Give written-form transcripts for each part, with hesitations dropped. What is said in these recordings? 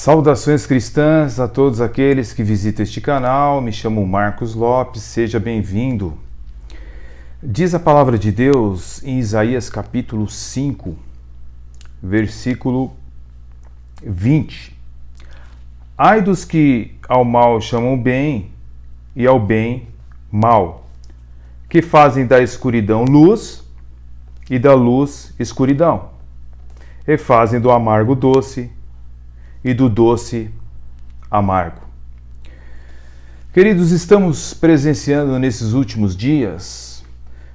Saudações cristãs a todos aqueles que visitam este canal. Me chamo Marcos Lopes, seja bem-vindo. Diz a palavra de Deus em Isaías capítulo 5, versículo 20. Ai dos que ao mal chamam bem e ao bem mal, que fazem da escuridão luz e da luz escuridão, e fazem do amargo doce e do doce amargo. Queridos, estamos presenciando nesses últimos dias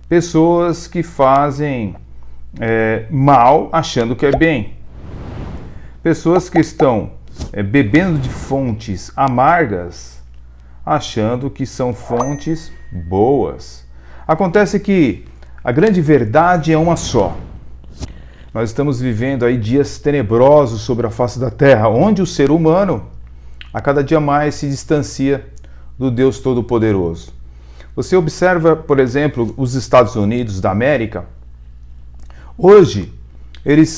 pessoas que fazem mal achando que é bem. Pessoas que estão bebendo de fontes amargas achando que são fontes boas. Acontece que a grande verdade é uma só. Nós estamos vivendo aí dias tenebrosos sobre a face da terra, onde o ser humano a cada dia mais se distancia do Deus Todo-Poderoso. Você observa, por exemplo, os Estados Unidos da América. Hoje, eles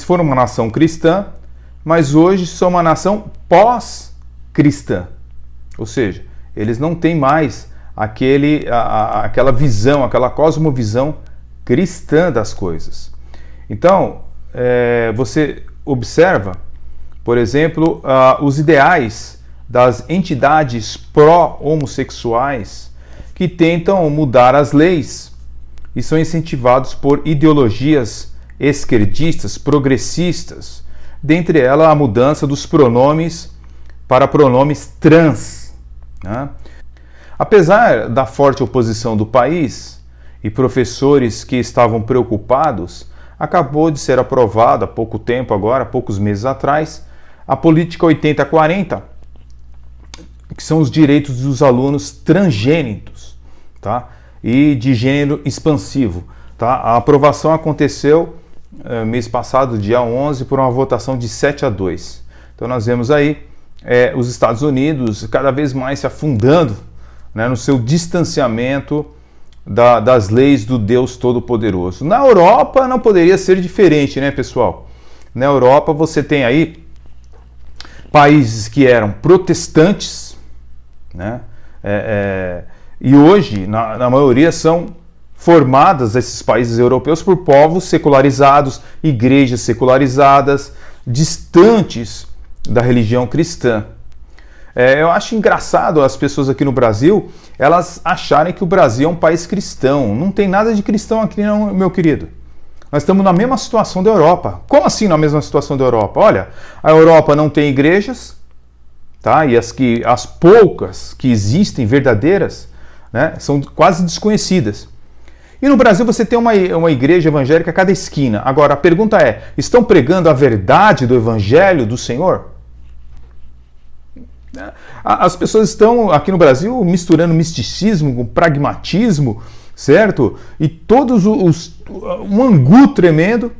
foram uma nação cristã, mas hoje são uma nação pós-cristã. Ou seja, eles não têm mais aquela visão, aquela cosmovisão cristã das coisas. Então, você observa, por exemplo, os ideais das entidades pró-homossexuais que tentam mudar as leis e são incentivados por ideologias esquerdistas, progressistas, dentre elas a mudança dos pronomes para pronomes trans, né? Apesar da forte oposição do país e professores que estavam preocupados, acabou de ser aprovado há pouco tempo agora, poucos meses atrás, a política 80-40, que são os direitos dos alunos transgênitos, tá? E de gênero expansivo. Tá? A aprovação aconteceu mês passado, dia 11, por uma votação de 7-2. Então nós vemos aí os Estados Unidos cada vez mais se afundando, né, no seu distanciamento das leis do Deus Todo-Poderoso. Na Europa não poderia ser diferente, né, pessoal? Na Europa você tem aí países que eram protestantes, né? E hoje, na maioria, são formadas, esses países europeus, por povos secularizados, igrejas secularizadas, distantes da religião cristã. Eu acho engraçado as pessoas aqui no Brasil, elas acharem que o Brasil é um país cristão. Não tem nada de cristão aqui não, meu querido. Nós estamos na mesma situação da Europa. Como assim na mesma situação da Europa? Olha, a Europa não tem igrejas, tá? E as poucas que existem, verdadeiras, né, são quase desconhecidas. E no Brasil você tem uma igreja evangélica a cada esquina. Agora, a pergunta é, estão pregando a verdade do Evangelho do Senhor? As pessoas estão aqui no Brasil misturando misticismo com pragmatismo, certo? E todos um angu tremendo.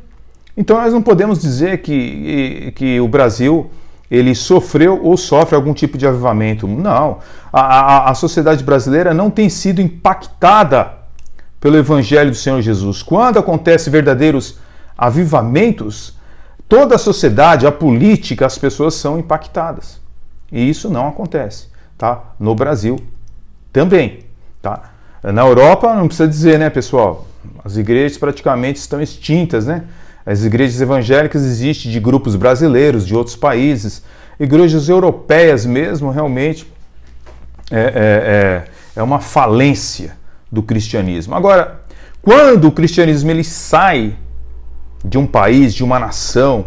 Então nós não podemos dizer que o Brasil ele sofreu ou sofre algum tipo de avivamento. Não. A sociedade brasileira não tem sido impactada pelo Evangelho do Senhor Jesus. Quando acontecem verdadeiros avivamentos, toda a sociedade, a política, as pessoas são impactadas. E isso não acontece, tá? No Brasil também, tá? Na Europa não precisa dizer, né, pessoal? As igrejas praticamente estão extintas, né? As igrejas evangélicas existem de grupos brasileiros, de outros países. Igrejas europeias mesmo, realmente, é uma falência do cristianismo. Agora, quando o cristianismo ele sai de um país, de uma nação,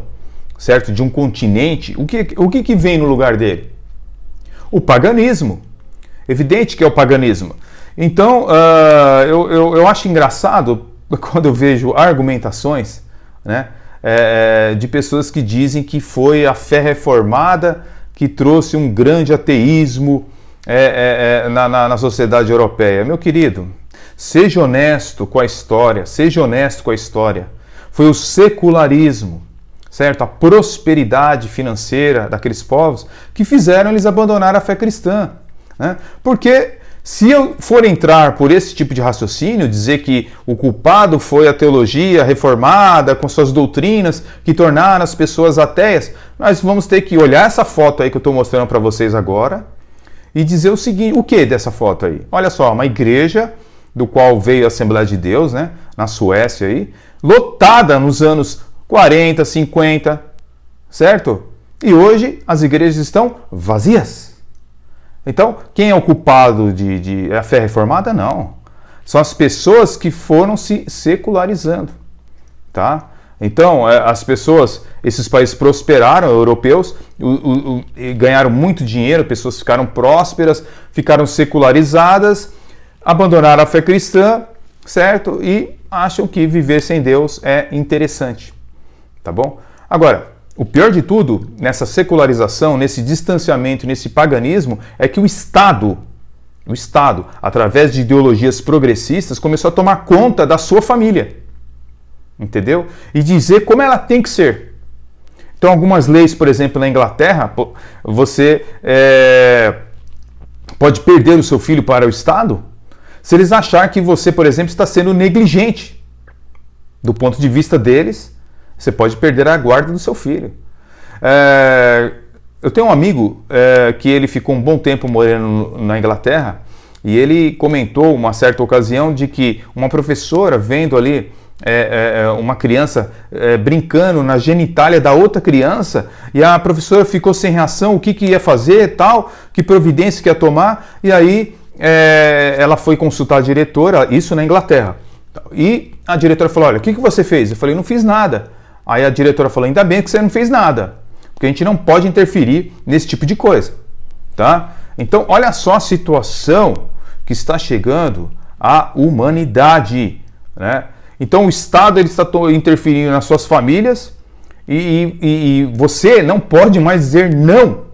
certo? De um continente, o que vem no lugar dele? O paganismo. Evidente que é o paganismo. Então, eu acho engraçado quando eu vejo argumentações, né, de pessoas que dizem que foi a fé reformada que trouxe um grande ateísmo na sociedade europeia. Meu querido, seja honesto com a história, seja honesto com a história. Foi o secularismo, certo? A prosperidade financeira daqueles povos que fizeram eles abandonar a fé cristã, né? Porque Se eu for entrar por esse tipo de raciocínio, dizer que o culpado foi a teologia reformada com suas doutrinas que tornaram as pessoas ateias, nós vamos ter que olhar essa foto aí que eu estou mostrando para vocês agora e dizer o seguinte, o que dessa foto aí? Olha só, uma igreja do qual veio a Assembleia de Deus, né, na Suécia aí, lotada nos anos 40, 50, certo? E hoje as igrejas estão vazias. Então, quem é o culpado de a fé reformada? Não. São as pessoas que foram se secularizando, tá? Então, as pessoas, esses países prosperaram, europeus, ganharam muito dinheiro, pessoas ficaram prósperas, ficaram secularizadas, abandonaram a fé cristã, certo? E acham que viver sem Deus é interessante, tá bom? Agora, o pior de tudo, nessa secularização, nesse distanciamento, nesse paganismo, é que o Estado, através de ideologias progressistas, começou a tomar conta da sua família. Entendeu? E dizer como ela tem que ser. Então, algumas leis, por exemplo, na Inglaterra, você pode perder o seu filho para o Estado se eles acharem que você, por exemplo, está sendo negligente. Do ponto de vista deles, você pode perder a guarda do seu filho. Eu tenho um amigo que ele ficou um bom tempo morando na Inglaterra e ele comentou uma certa ocasião de que uma professora vendo ali uma criança brincando na genitália da outra criança e a professora ficou sem reação, o que ia fazer, tal, que providência que ia tomar, e aí ela foi consultar a diretora, isso na Inglaterra, e a diretora falou, olha, o que você fez? Eu falei, não fiz nada. Aí a diretora falou, ainda bem que você não fez nada, porque a gente não pode interferir nesse tipo de coisa, tá? Então, olha só a situação que está chegando à humanidade, né? Então, o Estado ele está interferindo nas suas famílias e você não pode mais dizer não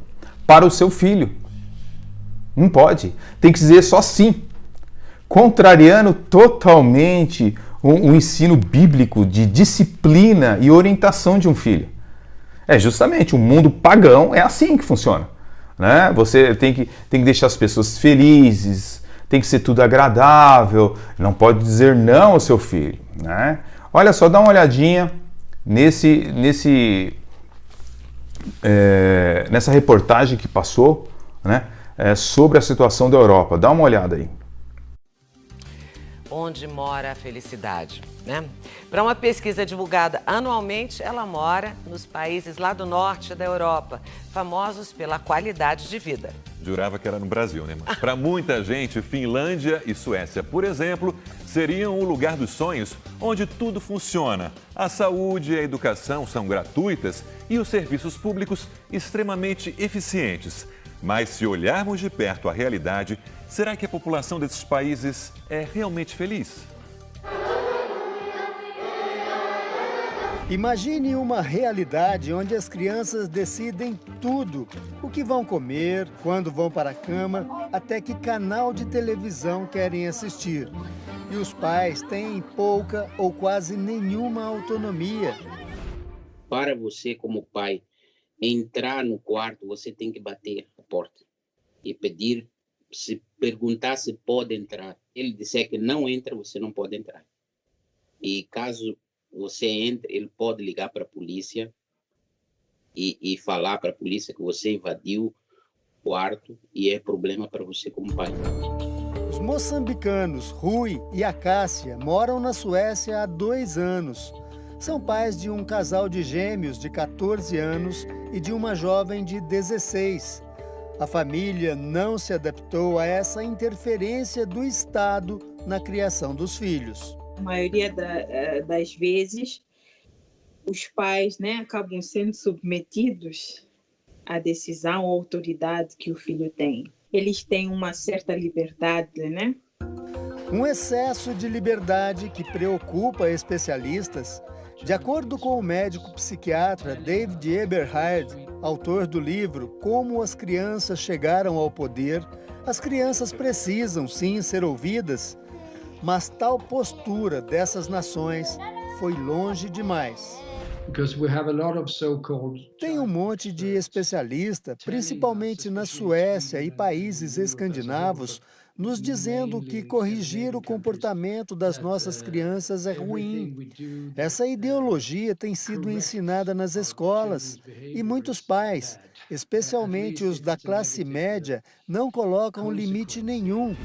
para o seu filho. Não pode. Tem que dizer só sim, contrariando totalmente o ensino bíblico de disciplina e orientação de um filho. Justamente, o mundo pagão é assim que funciona, né? Você tem que deixar as pessoas felizes, tem que ser tudo agradável, não pode dizer não ao seu filho, né? Olha só, dá uma olhadinha nessa reportagem que passou, né, sobre a situação da Europa. Dá uma olhada aí. Onde mora a felicidade, né? Para uma pesquisa divulgada anualmente, ela mora nos países lá do norte da Europa, famosos pela qualidade de vida. Jurava que era no Brasil, né? Mas para muita gente, Finlândia e Suécia, por exemplo, seriam o lugar dos sonhos, onde tudo funciona. A saúde e a educação são gratuitas e os serviços públicos extremamente eficientes. Mas se olharmos de perto a realidade, será que a população desses países é realmente feliz? Imagine uma realidade onde as crianças decidem tudo. O que vão comer, quando vão para a cama, até que canal de televisão querem assistir. E os pais têm pouca ou quase nenhuma autonomia. Para você, como pai, entrar no quarto, você tem que bater a porta e pedir, se perguntar se pode entrar. Ele disser que não entra, você não pode entrar. E caso você entre, ele pode ligar para a polícia e falar para a polícia que você invadiu o quarto e é problema para você como pai. Os moçambicanos Rui e Acácia moram na Suécia há 2 anos. São pais de um casal de gêmeos de 14 anos e de uma jovem de 16. A família não se adaptou a essa interferência do Estado na criação dos filhos. A maioria das vezes, os pais, acabam sendo submetidos à decisão ou autoridade que o filho tem. Eles têm uma certa liberdade, né? Um excesso de liberdade que preocupa especialistas. De acordo com o médico psiquiatra David Eberhard, autor do livro Como as Crianças Chegaram ao Poder, as crianças precisam sim ser ouvidas, mas tal postura dessas nações foi longe demais. Tem um monte de especialista, principalmente na Suécia e países escandinavos, nos dizendo que corrigir o comportamento das nossas crianças é ruim. Essa ideologia tem sido ensinada nas escolas e muitos pais, especialmente os da classe média, não colocam limite nenhum.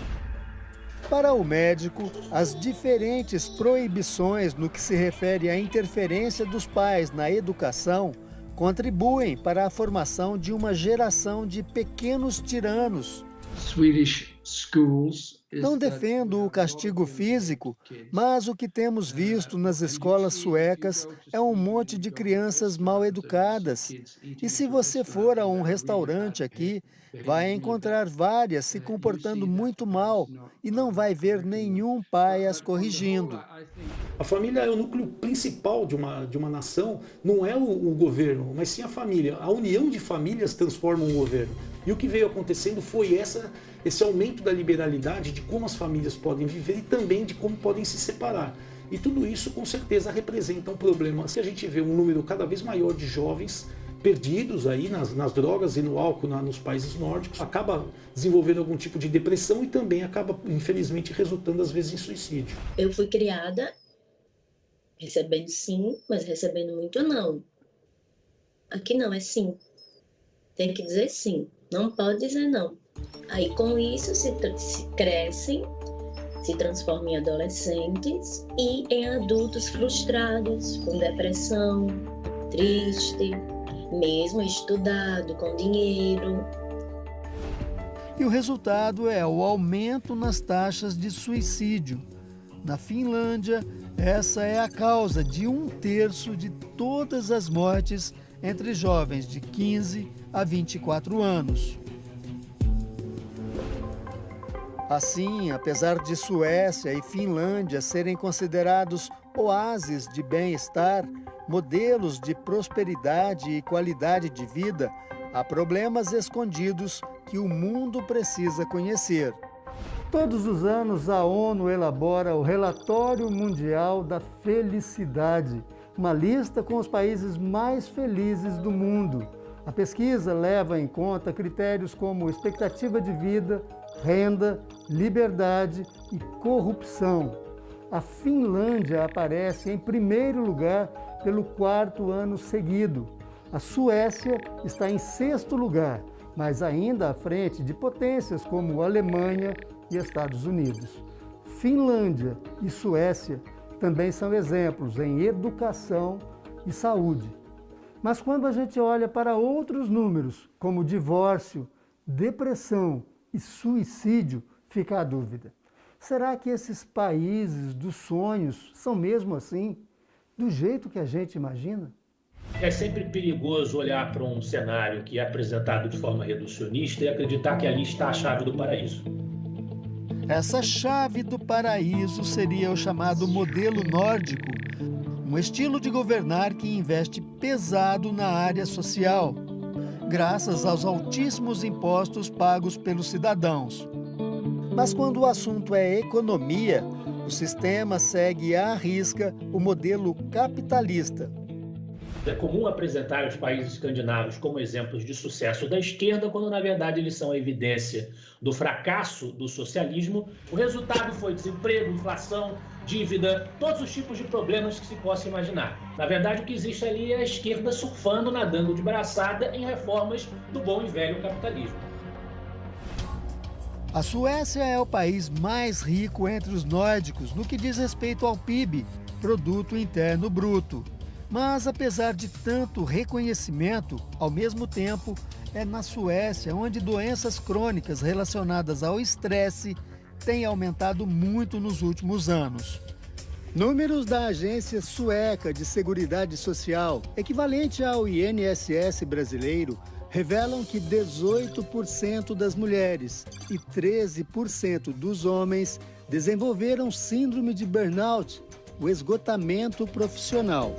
Para o médico, as diferentes proibições no que se refere à interferência dos pais na educação contribuem para a formação de uma geração de pequenos tiranos. Não defendo o castigo físico, mas o que temos visto nas escolas suecas é um monte de crianças mal educadas. E se você for a um restaurante aqui, vai encontrar várias se comportando muito mal e não vai ver nenhum pai as corrigindo. A família é o núcleo principal de uma nação, não é o governo, mas sim a família. A união de famílias transforma um governo. E o que veio acontecendo foi esse aumento da liberalidade de como as famílias podem viver e também de como podem se separar. E tudo isso, com certeza, representa um problema. Se a gente vê um número cada vez maior de jovens perdidos aí nas drogas e no álcool nos países nórdicos, acaba desenvolvendo algum tipo de depressão e também acaba, infelizmente, resultando às vezes em suicídio. Eu fui criada recebendo sim, mas recebendo muito não. Aqui não, é sim. Tem que dizer sim, não pode dizer não. Aí com isso se crescem, se transformam em adolescentes e em adultos frustrados, com depressão, triste, mesmo estudado, com dinheiro. E o resultado é o aumento nas taxas de suicídio. Na Finlândia, essa é a causa de 1/3 de todas as mortes entre jovens de 15 a 24 anos. Assim, apesar de Suécia e Finlândia serem considerados oásis de bem-estar, modelos de prosperidade e qualidade de vida, há problemas escondidos que o mundo precisa conhecer. Todos os anos, a ONU elabora o Relatório Mundial da Felicidade, uma lista com os países mais felizes do mundo. A pesquisa leva em conta critérios como expectativa de vida, renda, liberdade e corrupção. A Finlândia aparece em primeiro lugar pelo 4º ano seguido. A Suécia está em 6º lugar, mas ainda à frente de potências como Alemanha e Estados Unidos. Finlândia e Suécia também são exemplos em educação e saúde. Mas quando a gente olha para outros números, como divórcio, depressão e suicídio, fica a dúvida. Será que esses países dos sonhos são mesmo assim, do jeito que a gente imagina? É sempre perigoso olhar para um cenário que é apresentado de forma reducionista e acreditar que ali está a chave do paraíso. Essa chave do paraíso seria o chamado modelo nórdico, um estilo de governar que investe pesado na área social, graças aos altíssimos impostos pagos pelos cidadãos. Mas quando o assunto é economia, o sistema segue à risca o modelo capitalista. É comum apresentar os países escandinavos como exemplos de sucesso da esquerda, quando na verdade eles são a evidência do fracasso do socialismo. O resultado foi desemprego, inflação, dívida, todos os tipos de problemas que se possa imaginar. Na verdade, o que existe ali é a esquerda surfando, nadando de braçada em reformas do bom e velho capitalismo. A Suécia é o país mais rico entre os nórdicos no que diz respeito ao PIB, Produto Interno Bruto. Mas, apesar de tanto reconhecimento, ao mesmo tempo, é na Suécia onde doenças crônicas relacionadas ao estresse têm aumentado muito nos últimos anos. Números da Agência Sueca de Seguridade Social, equivalente ao INSS brasileiro, revelam que 18% das mulheres e 13% dos homens desenvolveram síndrome de burnout, o esgotamento profissional.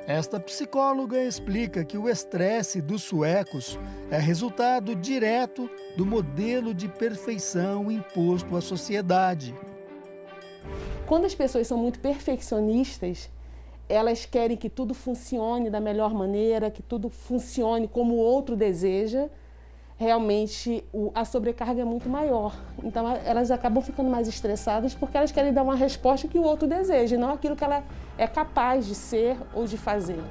Esta psicóloga explica que o estresse dos suecos é resultado direto do modelo de perfeição imposto à sociedade. Quando as pessoas são muito perfeccionistas, elas querem que tudo funcione da melhor maneira, que tudo funcione como o outro deseja, realmente a sobrecarga é muito maior. Então elas acabam ficando mais estressadas porque elas querem dar uma resposta que o outro deseja, não aquilo que ela é capaz de ser ou de fazer.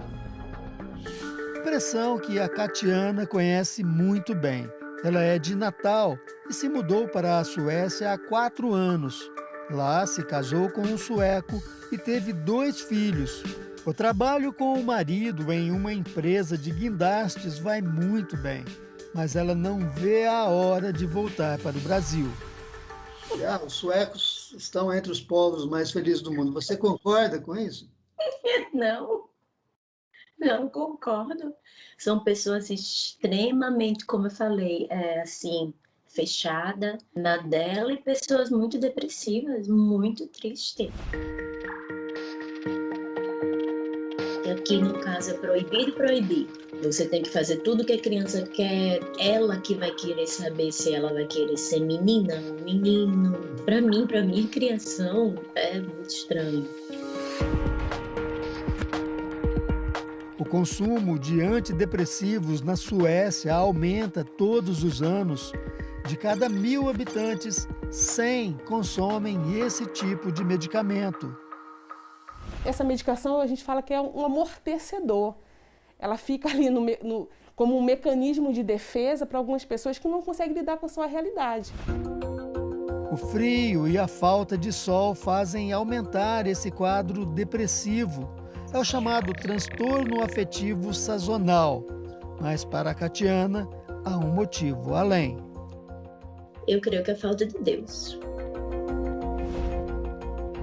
Expressão que a Katiana conhece muito bem. Ela é de Natal e se mudou para a Suécia há 4 anos. Lá se casou com um sueco e teve 2 filhos. O trabalho com o marido em uma empresa de guindastes vai muito bem, mas ela não vê a hora de voltar para o Brasil. Os suecos estão entre os povos mais felizes do mundo. Você concorda com isso? Não concordo. São pessoas extremamente, como eu falei, assim, fechada na dela, e pessoas muito depressivas, muito tristes. Aqui no caso é proibir. Você tem que fazer tudo que a criança quer, ela que vai querer saber se ela vai querer ser menina ou menino. Para mim, criação é muito estranho. O consumo de antidepressivos na Suécia aumenta todos os anos. De cada 1.000 habitantes, 100 consomem esse tipo de medicamento. Essa medicação a gente fala que é um amortecedor. Ela fica ali como um mecanismo de defesa para algumas pessoas que não conseguem lidar com a sua realidade. O frio e a falta de sol fazem aumentar esse quadro depressivo. É o chamado transtorno afetivo sazonal. Mas para a Katiana, há um motivo além. Eu creio que é falta de Deus.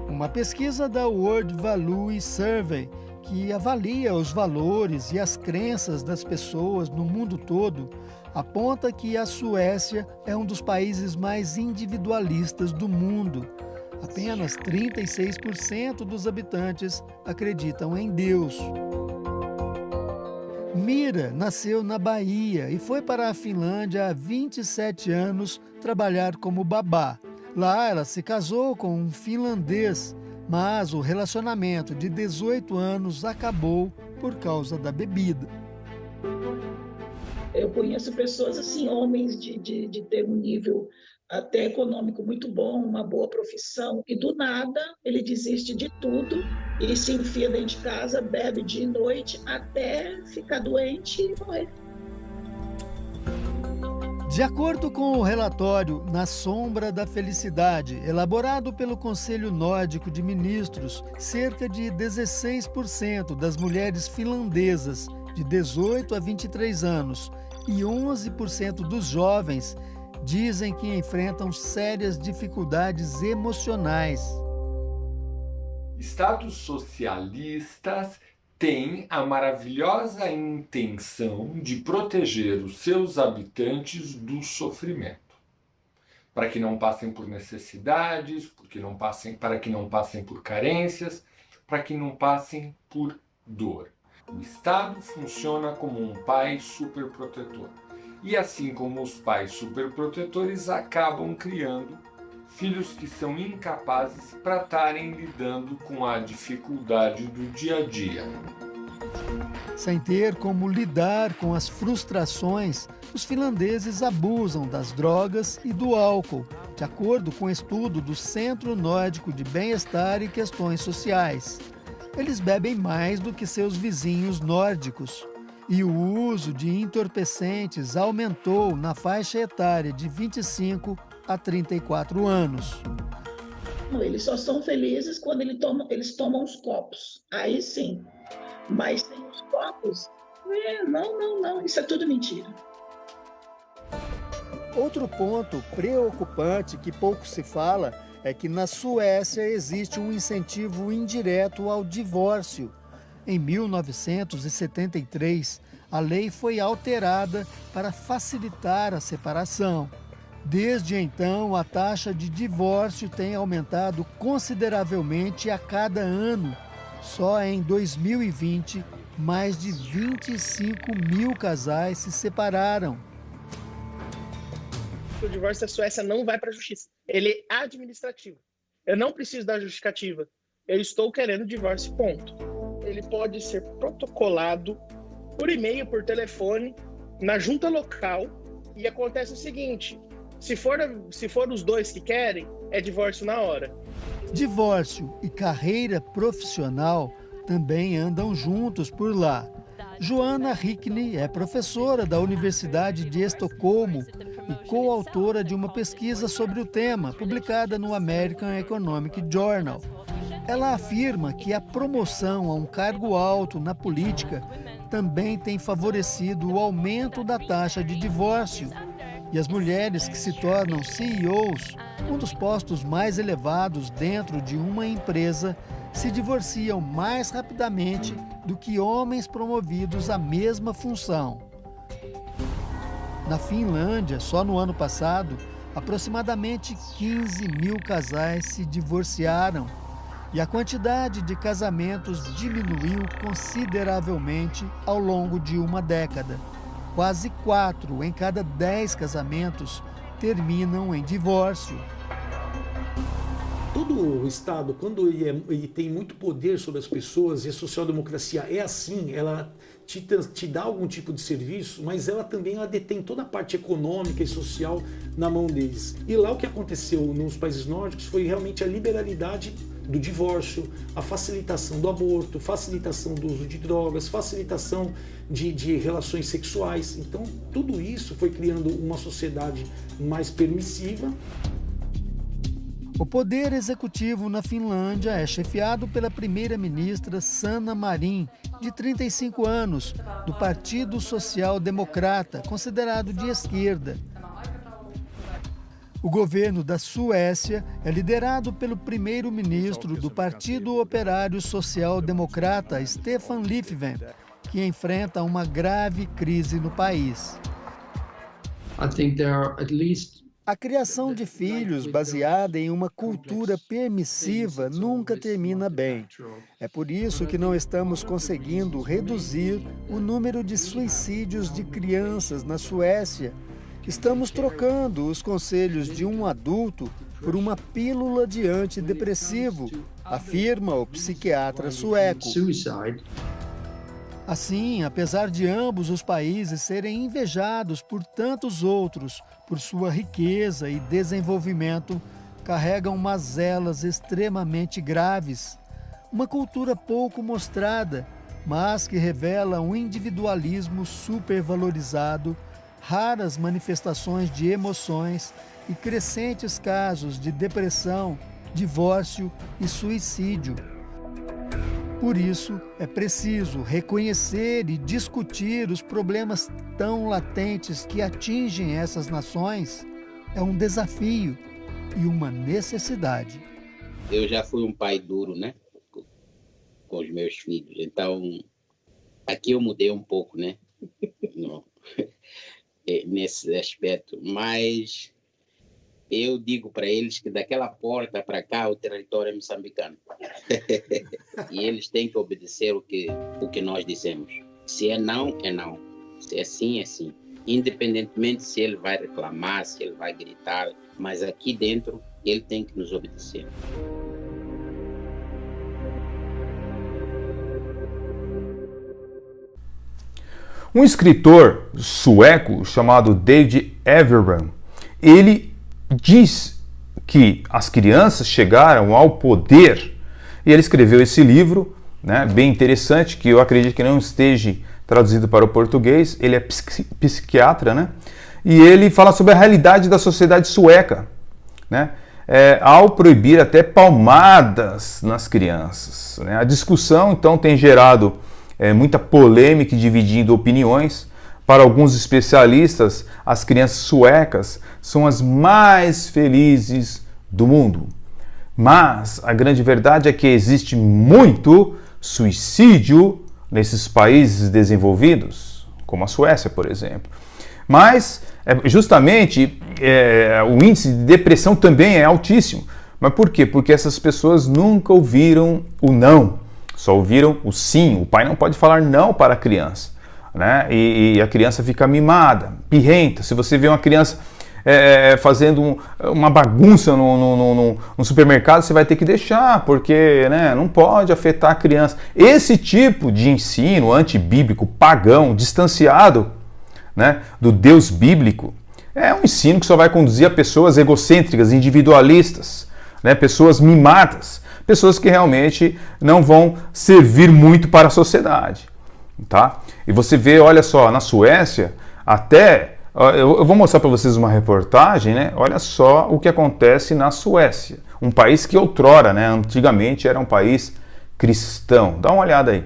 Uma pesquisa da World Value Survey, que avalia os valores e as crenças das pessoas no mundo todo, aponta que a Suécia é um dos países mais individualistas do mundo. Apenas 36% dos habitantes acreditam em Deus. Mira nasceu na Bahia e foi para a Finlândia há 27 anos trabalhar como babá. Lá ela se casou com um finlandês, mas o relacionamento de 18 anos acabou por causa da bebida. Eu conheço pessoas assim, homens de ter um nível até econômico muito bom, uma boa profissão, e do nada ele desiste de tudo e se enfia dentro de casa, bebe dia e noite até ficar doente e morrer. De acordo com o relatório Na Sombra da Felicidade, elaborado pelo Conselho Nórdico de Ministros, cerca de 16% das mulheres finlandesas de 18 a 23 anos e 11% dos jovens dizem que enfrentam sérias dificuldades emocionais. Estados socialistas têm a maravilhosa intenção de proteger os seus habitantes do sofrimento, para que não passem por necessidades, para que não passem por carências, para que não passem por dor. O Estado funciona como um pai superprotetor. E assim como os pais superprotetores acabam criando filhos que são incapazes para estarem lidando com a dificuldade do dia a dia. Sem ter como lidar com as frustrações, os finlandeses abusam das drogas e do álcool, de acordo com o estudo do Centro Nórdico de Bem-Estar e Questões Sociais. Eles bebem mais do que seus vizinhos nórdicos. E o uso de entorpecentes aumentou na faixa etária de 25 a 34 anos. Eles só são felizes quando eles tomam os copos. Aí sim. Mas sem os copos, não, isso é tudo mentira. Outro ponto preocupante que pouco se fala é que na Suécia existe um incentivo indireto ao divórcio. Em 1973, a lei foi alterada para facilitar a separação. Desde então, a taxa de divórcio tem aumentado consideravelmente a cada ano. Só em 2020, mais de 25 mil casais se separaram. O divórcio da Suécia não vai para a justiça. Ele é administrativo. Eu não preciso da justificativa. Eu estou querendo divórcio, ponto. Ele pode ser protocolado por e-mail, por telefone, na junta local, E acontece o seguinte, se for os dois que querem, é divórcio na hora. Divórcio e carreira profissional também andam juntos por lá. Joanna Hickney é professora da Universidade de Estocolmo e coautora de uma pesquisa sobre o tema, publicada no American Economic Journal. Ela afirma que a promoção a um cargo alto na política também tem favorecido o aumento da taxa de divórcio. E as mulheres que se tornam CEOs, um dos postos mais elevados dentro de uma empresa, se divorciam mais rapidamente do que homens promovidos à mesma função. Na Finlândia, só no ano passado, aproximadamente 15 mil casais se divorciaram e a quantidade de casamentos diminuiu consideravelmente ao longo de uma década. Quase 4 em cada 10 casamentos terminam em divórcio. Todo o Estado, quando ele tem muito poder sobre as pessoas, e a social-democracia é assim, ela te dá algum tipo de serviço, mas ela detém toda a parte econômica e social na mão deles. E lá o que aconteceu nos países nórdicos foi realmente a liberalidade do divórcio, a facilitação do aborto, facilitação do uso de drogas, facilitação de relações sexuais. Então, tudo isso foi criando uma sociedade mais permissiva. O poder executivo na Finlândia é chefiado pela primeira-ministra Sanna Marin, de 35 anos, do Partido Social Democrata, considerado de esquerda. O governo da Suécia é liderado pelo primeiro-ministro do Partido Operário Social Democrata, Stefan Löfven, que enfrenta uma grave crise no país. A criação de filhos baseada em uma cultura permissiva nunca termina bem. É por isso que não estamos conseguindo reduzir o número de suicídios de crianças na Suécia. Estamos trocando os conselhos de um adulto por uma pílula de antidepressivo, afirma o psiquiatra sueco. Assim, apesar de ambos os países serem invejados por tantos outros, por sua riqueza e desenvolvimento, carregam mazelas extremamente graves. Uma cultura pouco mostrada, mas que revela um individualismo supervalorizado, raras manifestações de emoções e crescentes casos de depressão, divórcio e suicídio. Por isso, é preciso reconhecer e discutir os problemas tão latentes que atingem essas nações. É um desafio e uma necessidade. Eu já fui um pai duro, né? Com os meus filhos. Então, aqui eu mudei um pouco, né? Nesse aspecto. Mas eu digo para eles que daquela porta para cá o território é moçambicano. E eles têm que obedecer o que nós dissemos. Se é não, é não. Se é sim, é sim. Independentemente se ele vai reclamar, se ele vai gritar, mas aqui dentro ele tem que nos obedecer. Um escritor sueco chamado David Evenbrand, ele diz que as crianças chegaram ao poder, e ele escreveu esse livro, né, bem interessante, que eu acredito que não esteja traduzido para o português. Ele é psiquiatra, né, e ele fala sobre a realidade da sociedade sueca, né, ao proibir até palmadas nas crianças, né. A discussão, então, tem gerado muita polêmica e dividindo opiniões. Para alguns especialistas, as crianças suecas são as mais felizes do mundo. Mas a grande verdade é que existe muito suicídio nesses países desenvolvidos, como a Suécia, por exemplo. Mas, justamente, o índice de depressão também é altíssimo. Mas por quê? Porque essas pessoas nunca ouviram o não, só ouviram o sim. O pai não pode falar não para a criança, né? E a criança fica mimada, pirrenta. Se você vê uma criança fazendo uma bagunça no supermercado, você vai ter que deixar, porque, né, não pode afetar a criança. Esse tipo de ensino antibíblico, pagão, distanciado, né, do Deus bíblico, É um ensino que só vai conduzir a pessoas egocêntricas, individualistas, né? Pessoas mimadas, pessoas que realmente não vão servir muito para a sociedade. Tá? E você vê, olha só, na Suécia, até, eu vou mostrar para vocês uma reportagem, né? Olha só o que acontece na Suécia, um país que outrora, né, antigamente era um país cristão. Dá uma olhada aí.